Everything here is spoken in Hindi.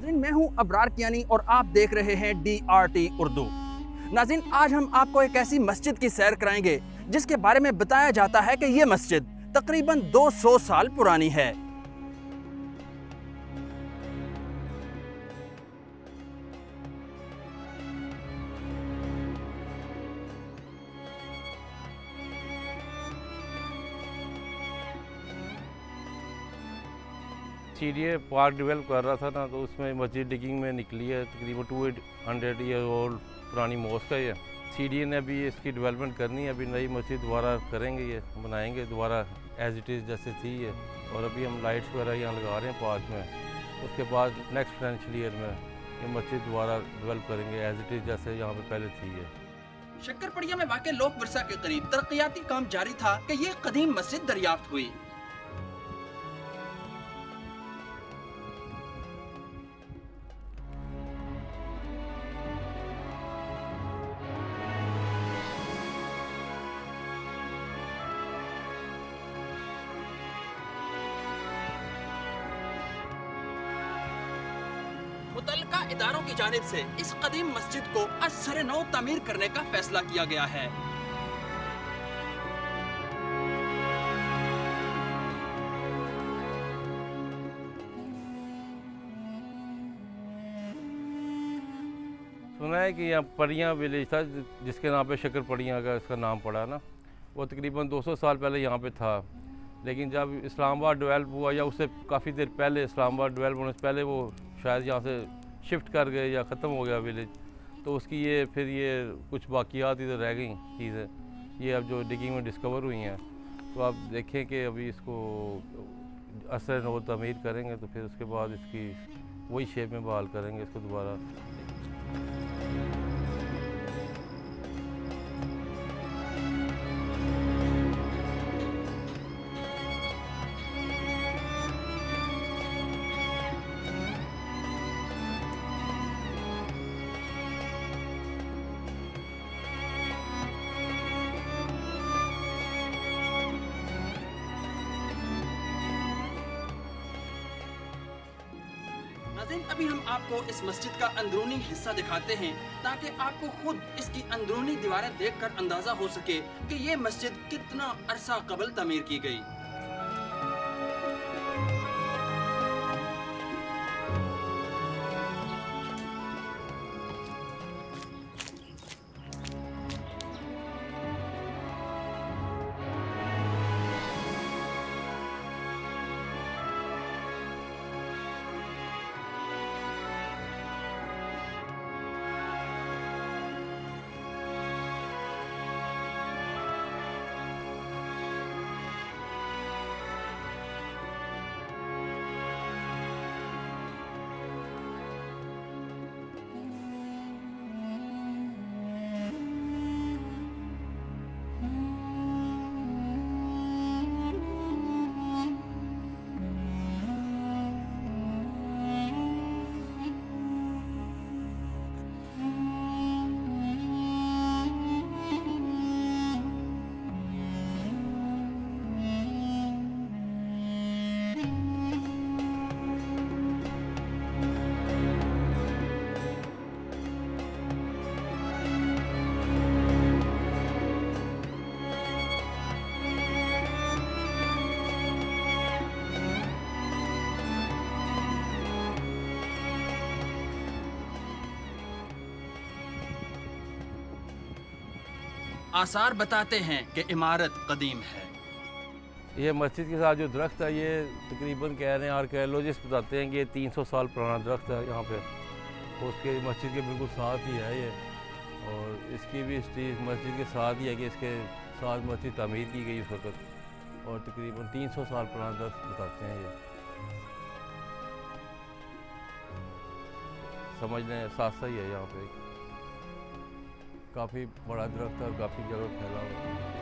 नाज़रीन, मैं हूं अबरार कियानी और आप देख रहे हैं DRT उर्दू। नाज़रीन, आज हम आपको एक ऐसी मस्जिद की सैर कराएंगे जिसके बारे में बताया जाता है कि ये मस्जिद तकरीबन 200 साल पुरानी है। सीडीए पार्क डेवलप कर रहा था ना, तो उसमें मस्जिद डिगिंग में निकली है। तकरीबन 200 ईयर ओल्ड पुरानी मॉस्क है ये। सीडीए ने अभी इसकी डेवलपमेंट करनी है, अभी नई मस्जिद दोबारा करेंगे, ये बनाएंगे दोबारा एज इट इज़ जैसे थी ये। और अभी हम लाइट्स वगैरह यहाँ लगा रहे हैं पार्क में। उसके बाद नेक्स्ट फाइनेंशियल ईयर में ये मस्जिद दोबारा डेवलप करेंगे एज इट इज़ जैसे यहाँ पे पहले थी ये। शक्करपड़िया में वाक़ लोक विरसा के करीब तरक्याती काम जारी था कि ये कदीम मस्जिद दरियाफ्त हुई। मुतल्लिका इदारों की जानिब से इस कदीम मस्जिद को असर नौ तामीर करने का फैसला किया गया है। सुना है कि यहाँ पड़ियाँ विलेज था जिसके नाम पे शक्करपड़ियाँ का इसका नाम पड़ा ना, वो तकरीबन 200 साल पहले यहाँ पे था। लेकिन जब इस्लामाबाद डेवलप हुआ या उससे काफ़ी देर पहले, इस्लामाबाद डेवलप होने से पहले वो शायद यहाँ से शिफ्ट कर गए या ख़त्म हो गया विलेज, तो उसकी ये फिर ये कुछ बाकियात इधर रह गई चीज़ें, ये अब जो डिगिंग में डिस्कवर हुई हैं। तो आप देखें कि अभी इसको असर नो तमीर करेंगे तो फिर उसके बाद इसकी वही शेप में बहाल करेंगे इसको दोबारा। नाज़रीन, अभी हम आपको इस मस्जिद का अंदरूनी हिस्सा दिखाते हैं ताकि आपको खुद इसकी अंदरूनी दीवारें देखकर अंदाजा हो सके कि ये मस्जिद कितना अरसा कबल तमीर की गई। आसार बताते हैं कि इमारत कदीम है। ये मस्जिद के साथ जो दरख्त है ये तकरीबन कह रहे हैं आर्कियोलॉजिस्ट बताते हैं कि ये 300 साल पुराना दरख्त है यहाँ पे। तो उसके मस्जिद के बिल्कुल साथ ही है ये, और इसकी भी हिस्ट्री मस्जिद के साथ ही है कि इसके साथ मस्जिद तमीर की गई उस वक्त, और तकरीबन 300 साल पुराना दरख्त बताते हैं ये। समझने साथ ही है यहाँ पे, काफ़ी बड़ा दरख्त है और काफ़ी जगह फैला हुआ है।